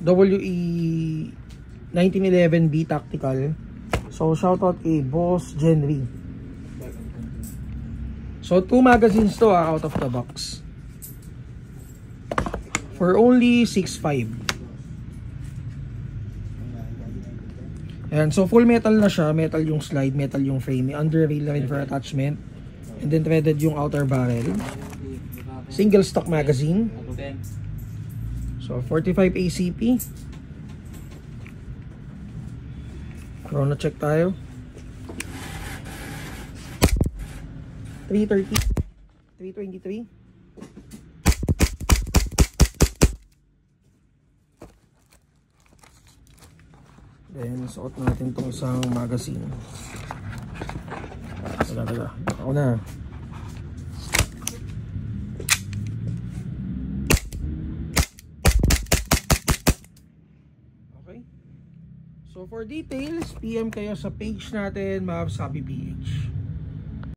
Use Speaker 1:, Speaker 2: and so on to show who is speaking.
Speaker 1: WE 1911B Tactical. So shoutout kay Boss Genry. So 2 magazines to out of the box. For only 6.5. Ayan, so full metal na siya. Metal yung slide, metal yung frame. May under rail na rin for attachment. And then threaded yung outer barrel. Single stock magazine. So 45 ACP. Chrono check tayo. 330, 323. Then suot natin tong isang magazine. Taga. Ako na. Okay. So for details, PM kayo sa page natin, Mavs Happy PH.